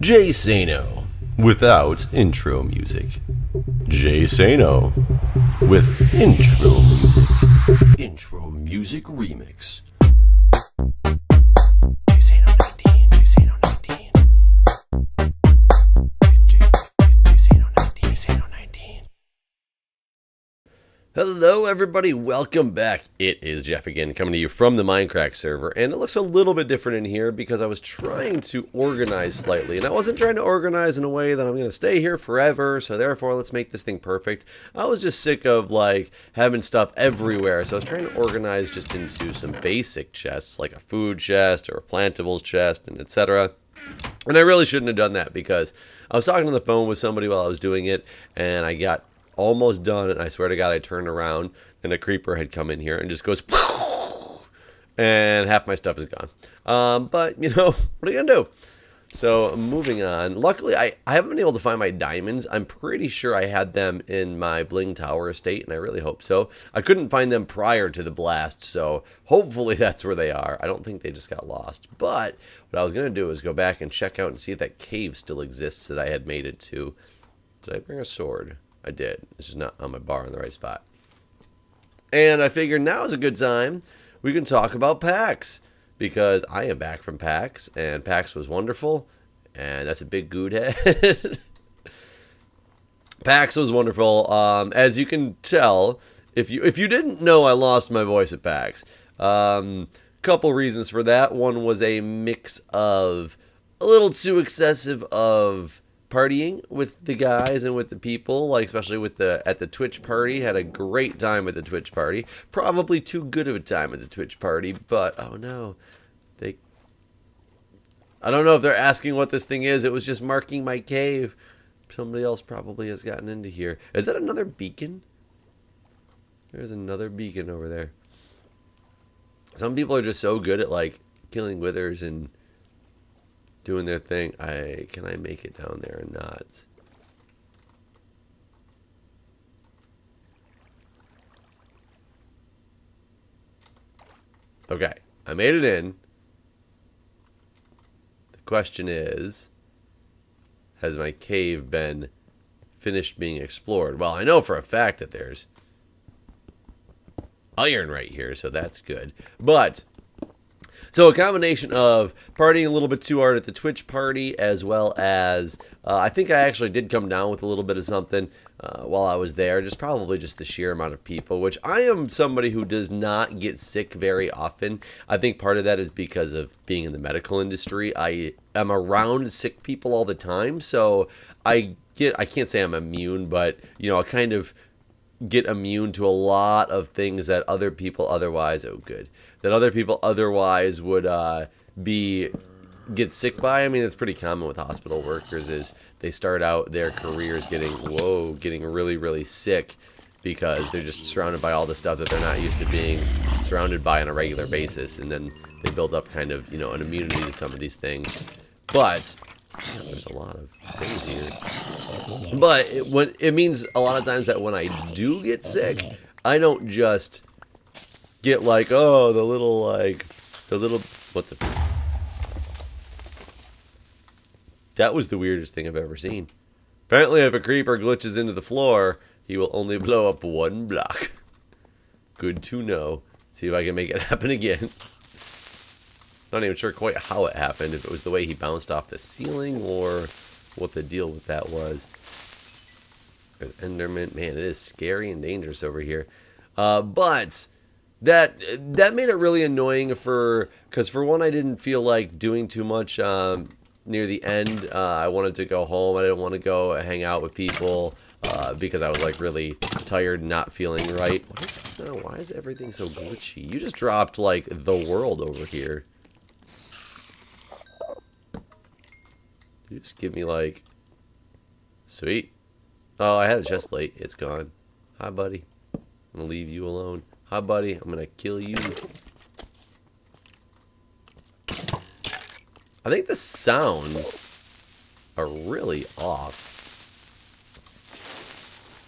Jay Sano without intro music. Jay Sano with intro music. Intro music remix. Jay Sano 19. Jay Sano 19. Jay Sano 19. Jay Sano 19. Hello everybody, welcome back. It is Jeff again, coming to you from the Mindcrack server, and it looks a little bit different in here because I was trying to organize slightly, and I wasn't trying to organize in a way that I'm going to stay here forever, so therefore let's make this thing perfect. I was just sick of like having stuff everywhere, so I was trying to organize just into some basic chests, like a food chest or a plantables chest, and etc. And I really shouldn't have done that because I was talking on the phone with somebody while I was doing it, and I got almost done, and I swear to God I turned around and a creeper had come in here and just goes and half my stuff is gone. But you know, what are you gonna do? So moving on. Luckily I haven't been able to find my diamonds. I'm pretty sure I had them in my bling tower estate, and I really hope so. I couldn't find them prior to the blast, so hopefully that's where they are. I don't think they just got lost, but what I was gonna do is go back and check out and see if that cave still exists that I had made it to. Did I bring a sword? I did. It's just not on my bar in the right spot. And I figured now is a good time we can talk about PAX, because I am back from PAX, and PAX was wonderful, and that's a big Guude head. PAX was wonderful. As you can tell, if you didn't know, I lost my voice at PAX. Couple reasons for that. One was a mix of a little too excessive of partying with the guys and with the people, like especially with at the Twitch party. Had a great time at the Twitch party. Probably too good of a time at the Twitch party, but oh no, I don't know if they're asking what this thing is. It was just marking my cave. Somebody else probably has gotten into here. Is that another beacon? There's another beacon over there. Some people are just so good at like killing withers and doing their thing. Can I make it down there or not? Okay, I made it in. The question is, has my cave been finished being explored? Well, I know for a fact that there's iron right here, so that's good. But so a combination of partying a little bit too hard at the Twitch party, as well as I think I actually did come down with a little bit of something while I was there. Probably just the sheer amount of people, which I am somebody who does not get sick very often. I think part of that is because of being in the medical industry. I am around sick people all the time, so I can't say I'm immune, but you know, I kind of get immune to a lot of things that other people otherwise would get sick by. I mean, it's pretty common with hospital workers is they start out their careers getting really, really sick because they're just surrounded by all the stuff that they're not used to being surrounded by on a regular basis, and then they build up kind of, you know, an immunity to some of these things. But there's a lot of things here. But it means a lot of times that when I do get sick, I don't just get like, oh, what the... That was the weirdest thing I've ever seen. Apparently if a creeper glitches into the floor, he will only blow up one block. Good to know. See if I can make it happen again. Not even sure quite how it happened, if it was the way he bounced off the ceiling or what the deal with that was. There's Enderman. Man, it is scary and dangerous over here. But that made it really annoying because for one, I didn't feel like doing too much near the end. I wanted to go home. I didn't want to go hang out with people because I was like really tired and not feeling right. Why is everything so glitchy? You just dropped like the world over here. You just give me like, sweet. Oh, I had a chest plate. It's gone. Hi, buddy. I'm gonna leave you alone. Hi, buddy. I'm gonna kill you. I think the sounds are really off.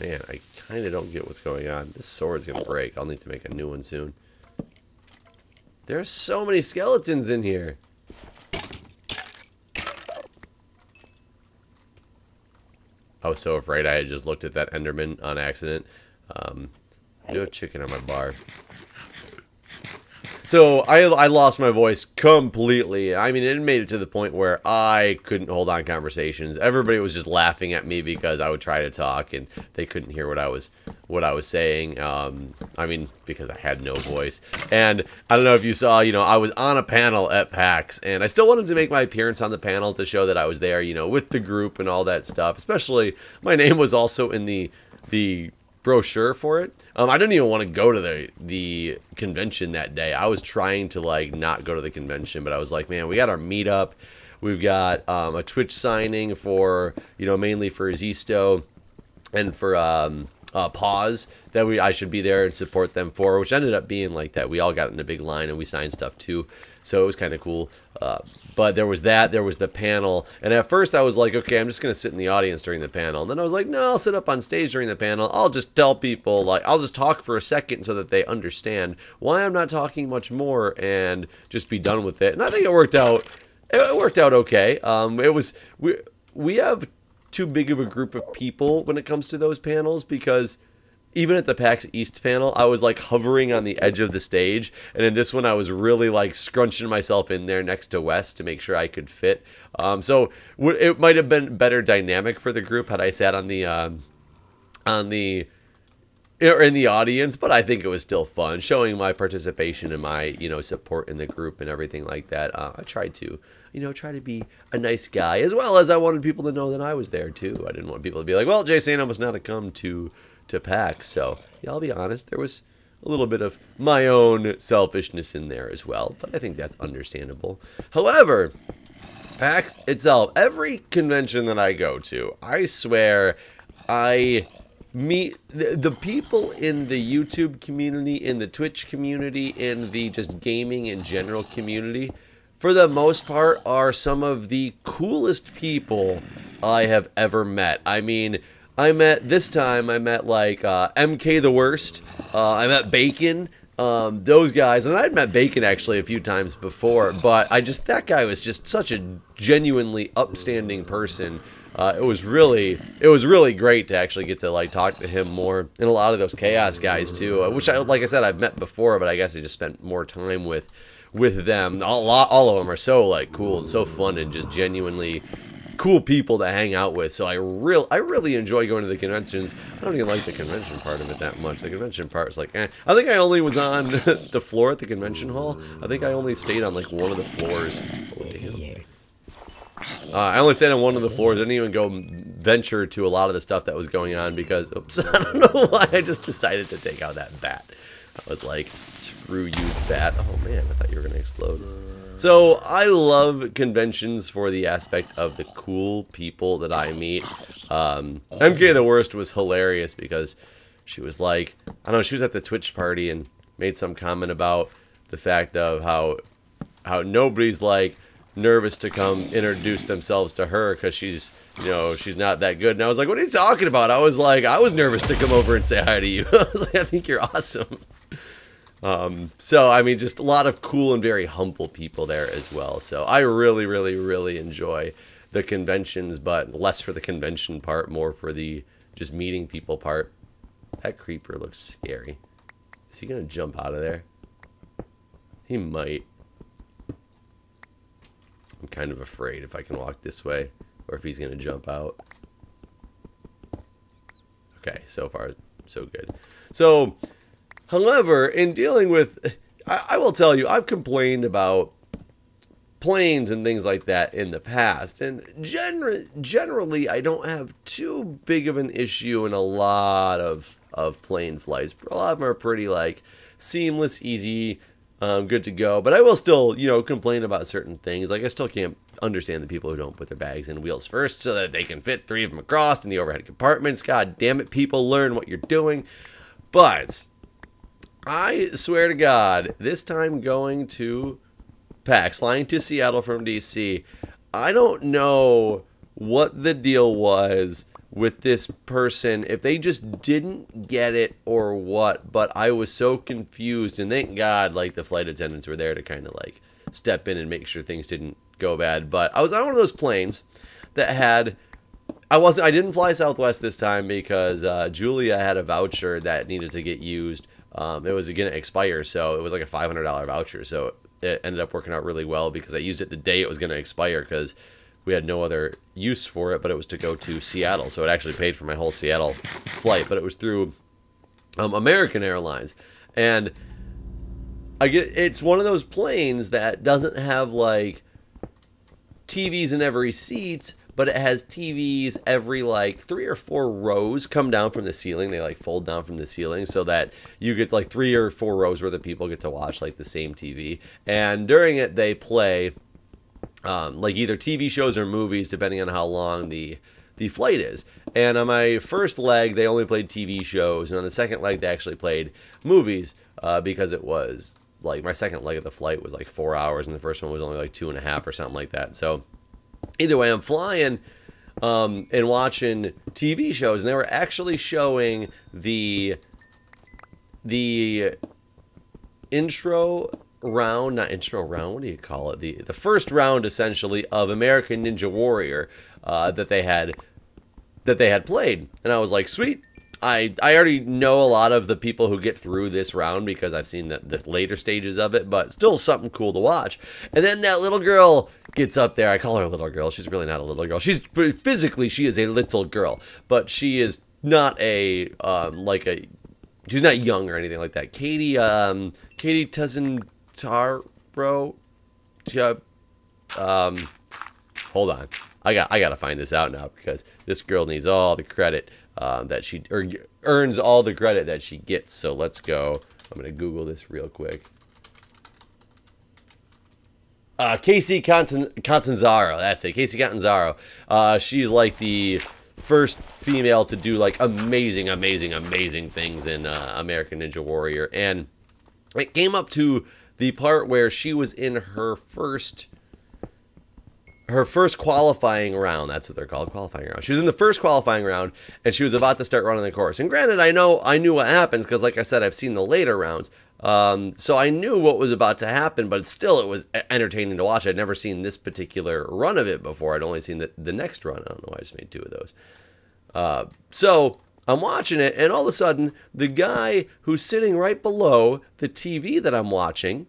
Man, I kind of don't get what's going on. This sword's gonna break. I'll need to make a new one soon. There's so many skeletons in here. I was so afraid I had just looked at that Enderman on accident. No chicken on my bar. So I lost my voice completely. I mean, it made it to the point where I couldn't hold on conversations. Everybody was just laughing at me because I would try to talk and they couldn't hear what I was saying. I mean, because I had no voice. And I don't know if you saw, you know, I was on a panel at PAX, and I still wanted to make my appearance on the panel to show that I was there, you know, with the group and all that stuff. Especially, my name was also in the brochure for it. I didn't even want to go to the convention that day. I was trying to like not go to the convention, but I was like, man, we got our meetup. We've got a Twitch signing for, you know, mainly for Zisto and for Pause that I should be there and support them for, which ended up being like that. We all got in a big line and we signed stuff too. So it was kind of cool. But there was that. There was the panel. And at first I was like, okay, I'm just going to sit in the audience during the panel. And then I was like, no, I'll sit up on stage during the panel. I'll just tell people, like, I'll just talk for a second so that they understand why I'm not talking much more and just be done with it. And I think it worked out. It worked out okay. We have too big of a group of people when it comes to those panels, because even at the PAX East panel, I was like hovering on the edge of the stage, and in this one I was really like scrunching myself in there next to Wes to make sure I could fit. So it might have been better dynamic for the group had I sat on the or in the audience, but I think it was still fun showing my participation and my, you know, support in the group and everything like that. I tried to, you know, try to be a nice guy, as well as I wanted people to know that I was there too. I didn't want people to be like, well, Jay Sano must not have come to PAX. So yeah, I'll be honest, there was a little bit of my own selfishness in there as well, but I think that's understandable. However, PAX itself, every convention that I go to, I swear I meet the people in the YouTube community, in the Twitch community, in the just gaming in general community, for the most part, are some of the coolest people I have ever met. I mean, this time I met like MK the Worst, I met Bacon, those guys, and I'd met Bacon actually a few times before, but that guy was just such a genuinely upstanding person. It was really great to actually get to like talk to him more, and a lot of those Chaos guys too, which like I said, I've met before, but I guess I just spent more time with them. All of them are so like cool and so fun and just genuinely cool people to hang out with. So I really enjoy going to the conventions. I don't even like the convention part of it that much. The convention part is like, eh. I think I only was on the floor at the convention hall. I think I only stayed on like one of the floors. Oh, damn. I only stayed on one of the floors. I didn't even go venture to a lot of the stuff that was going on because, oops, I don't know why I just decided to take out that bat. I was like, screw you, bat. Oh man, I thought you were going to explode. So I love conventions for the aspect of the cool people that I meet. MK the Worst was hilarious because she was like, I don't know, she was at the Twitch party and made some comment about the fact of how nobody's like nervous to come introduce themselves to her because she's, you know, she's not that good. And I was like, what are you talking about? I was like, I was nervous to come over and say hi to you. I was like, I think you're awesome. So, I mean, just a lot of cool and very humble people there as well. So I really, really, really enjoy the conventions, but less for the convention part, more for the just meeting people part. That creeper looks scary. Is he going to jump out of there? He might. I'm kind of afraid if I can walk this way or if he's going to jump out. Okay, so far, so good. So, however, in dealing with, I will tell you, I've complained about planes and things like that in the past, and generally I don't have too big of an issue in a lot of plane flights. A lot of them are pretty like seamless, easy, good to go, but I will still, you know, complain about certain things. Like I still can't understand the people who don't put their bags in wheels first so that they can fit 3 of them across in the overhead compartments. God damn it, people, learn what you're doing. But I swear to God, this time going to PAX, flying to Seattle from DC, I don't know what the deal was with this person, if they just didn't get it or what, but I was so confused, and thank God, like, the flight attendants were there to kind of, like, step in and make sure things didn't go bad. But I was on one of those planes that had, I didn't fly Southwest this time because Julia had a voucher that needed to get used. It was going to expire, so it was like a $500 voucher. So it ended up working out really well because I used it the day it was going to expire because we had no other use for it, but it was to go to Seattle. So it actually paid for my whole Seattle flight, but it was through American Airlines. And it's one of those planes that doesn't have like TVs in every seat, but it has TVs every like 3 or 4 rows come down from the ceiling. They like fold down from the ceiling so that you get like 3 or 4 rows where the people get to watch like the same TV. And during it, they play like either TV shows or movies, depending on how long the flight is. And on my first leg, they only played TV shows, and on the second leg, they actually played movies because it was like my second leg of the flight was like 4 hours, and the first one was only like 2.5 or something like that. So either way, I'm flying and watching TV shows, and they were actually showing the intro round, not intro round, what do you call it? The first round, essentially, of American Ninja Warrior that they had played. And I was like, sweet. I already know a lot of the people who get through this round because I've seen the later stages of it, but still something cool to watch. And then that little girl gets up there. I call her a little girl. She's really not a little girl. Physically, she is a little girl, but she is not she's not young or anything like that. Katie Tazantaro. Hold on. I gotta find this out now because this girl needs all the credit that she earns all the credit that she gets. So let's go. I'm gonna Google this real quick. Casey Catanzaro. That's it. Casey Catanzaro. She's like the first female to do like amazing things in American Ninja Warrior, and it came up to the part where she was in her first qualifying round. That's what they're called, qualifying round. She was in the first qualifying round, and she was about to start running the course. And granted, I knew what happens because, like I said, I've seen the later rounds. So I knew what was about to happen, but it was entertaining to watch. I'd never seen this particular run of it before. I'd only seen the next run. I don't know why I just made 2 of those. So I'm watching it, and all of a sudden, the guy who's sitting right below the TV that I'm watching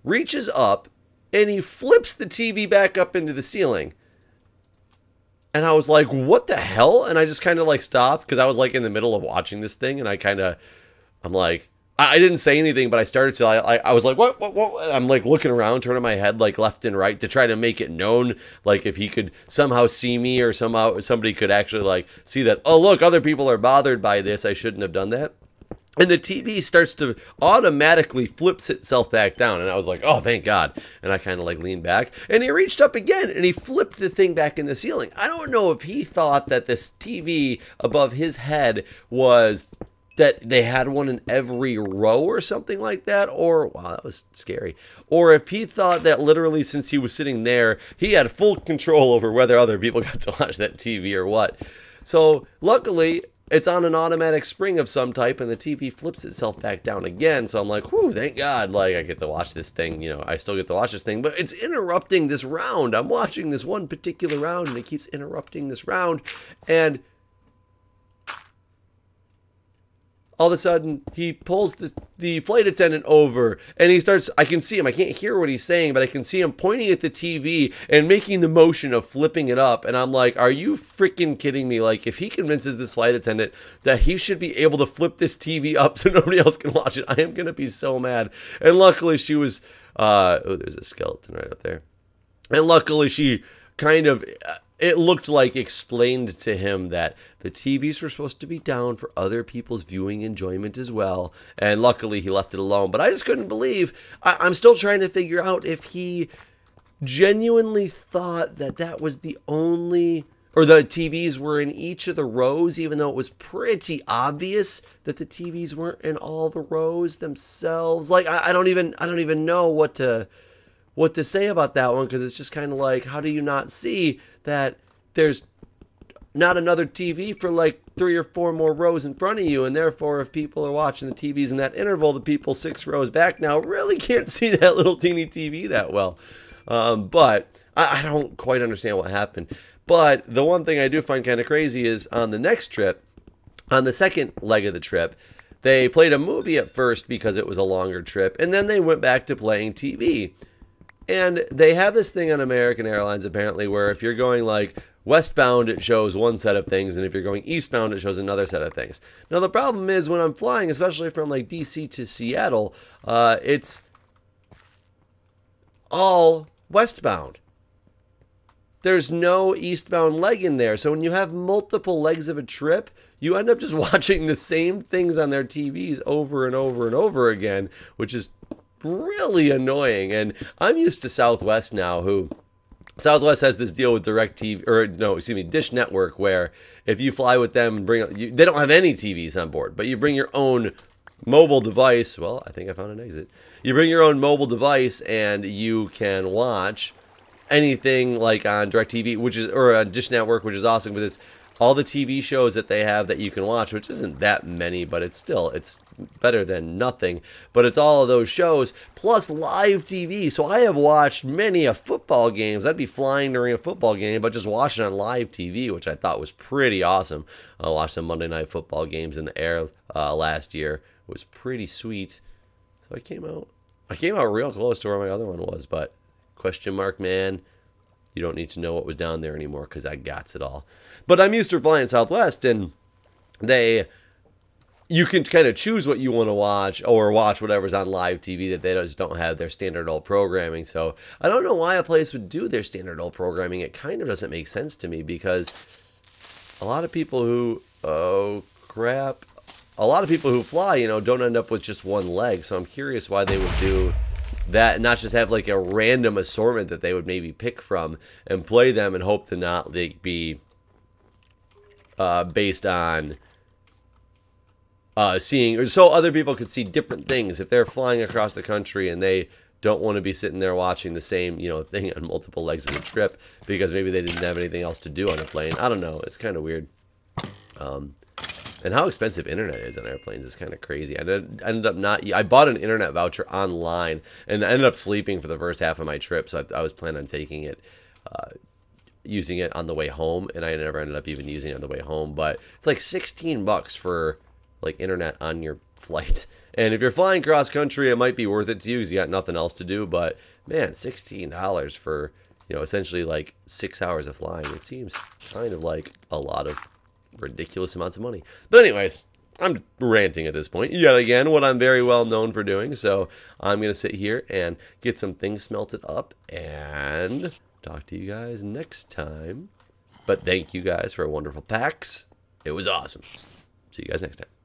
reaches up, and he flips the TV back up into the ceiling. And I was like, what the hell? And I just kind of like stopped because I was like in the middle of watching this thing, and I'm like, I didn't say anything, but I started to, I was like, what? I'm like looking around, turning my head like left and right to try to make it known, like if he could somehow see me or somehow somebody could actually like see that, oh, look, other people are bothered by this. I shouldn't have done that. And the TV starts to automatically flips itself back down. And I was like, oh, thank God. And I kind of like leaned back. And he reached up again and he flipped the thing back in the ceiling. I don't know if he thought that this TV above his head was that they had one in every row or something like that. Or, wow, that was scary. Or if he thought that literally since he was sitting there, he had full control over whether other people got to watch that TV or what. So luckily, it's on an automatic spring of some type, and the TV flips itself back down again. So I'm like, whew, thank God, like, I get to watch this thing. You know, I still get to watch this thing, but it's interrupting this round. I'm watching this one particular round, and it keeps interrupting this round. And all of a sudden, he pulls the flight attendant over, and he starts, I can see him, I can't hear what he's saying, but I can see him pointing at the TV and making the motion of flipping it up, and I'm like, are you freaking kidding me? Like, if he convinces this flight attendant that he should be able to flip this TV up so nobody else can watch it, I am going to be so mad. And luckily, she was, oh, there's a skeleton right up there. And luckily, she kind of, it looked like explained to him that the TVs were supposed to be down for other people's viewing enjoyment as well. And luckily he left it alone. But I just couldn't believe, I'm still trying to figure out if he genuinely thought that that was the only, or the TVs were in each of the rows, even though it was pretty obvious that the TVs weren't in all the rows themselves. Like, I don't even know what to say about that one, because it's just kind of like, how do you not see that there's not another TV for like 3 or 4 more rows in front of you, and therefore if people are watching the TVs in that interval, the people 6 rows back now really can't see that little teeny TV that well. But I don't quite understand what happened. But the one thing I do find kind of crazy is on the next trip, on the second leg of the trip, they played a movie at first because it was a longer trip, and then they went back to playing TV. And they have this thing on American Airlines, apparently, where if you're going like westbound, it shows one set of things, and if you're going eastbound, it shows another set of things. Now, the problem is when I'm flying, especially from like DC to Seattle, it's all westbound. There's no eastbound leg in there. So when you have multiple legs of a trip, you end up just watching the same things on their TVs over and over and over again, which is really annoying. And I'm used to Southwest now, who Southwest has this deal with DirecTV, or no, excuse me, Dish Network, where if you fly with them and they don't have any TVs on board, but you bring your own mobile device. Well, I think I found an exit. You bring your own mobile device and you can watch anything like on DirecTV, which is, or on Dish Network, which is awesome, because it's all the TV shows that they have that you can watch, which isn't that many, but it's better than nothing. But it's all of those shows plus live TV. So I have watched many a football games. I'd be flying during a football game, but just watching on live TV, which I thought was pretty awesome. I watched some Monday Night Football games in the air last year. It was pretty sweet. So I came out real close to where my other one was, but question mark, man. You don't need to know what was down there anymore because I got it all. But I'm used to flying Southwest, and you can kind of choose what you want to watch or watch whatever's on live TV that they just don't have their standard old programming. So I don't know why a place would do their standard old programming. It kind of doesn't make sense to me because a lot of people who, a lot of people who fly, you know, don't end up with just one leg. So I'm curious why they would do that and not just have like a random assortment that they would maybe pick from and play them and hope to not like be based on seeing, or so other people could see different things if they're flying across the country and they don't want to be sitting there watching the same, you know, thing on multiple legs of the trip because maybe they didn't have anything else to do on a plane. I don't know. It's kind of weird. And how expensive internet is on airplanes is kind of crazy. I bought an internet voucher online, and I ended up sleeping for the first half of my trip, so I was planning on taking it, using it on the way home, and I never ended up even using it on the way home. But it's like $16 for like internet on your flight. And if you're flying cross country, it might be worth it to you because you got nothing else to do. But man, $16 for, you know, essentially like 6 hours of flying. It seems kind of like a lot of ridiculous amounts of money. But anyways, I'm ranting at this point yet again, what I'm very well known for doing. So I'm going to sit here and get some things smelted up and talk to you guys next time. But thank you guys for a wonderful PAX. It was awesome. See you guys next time.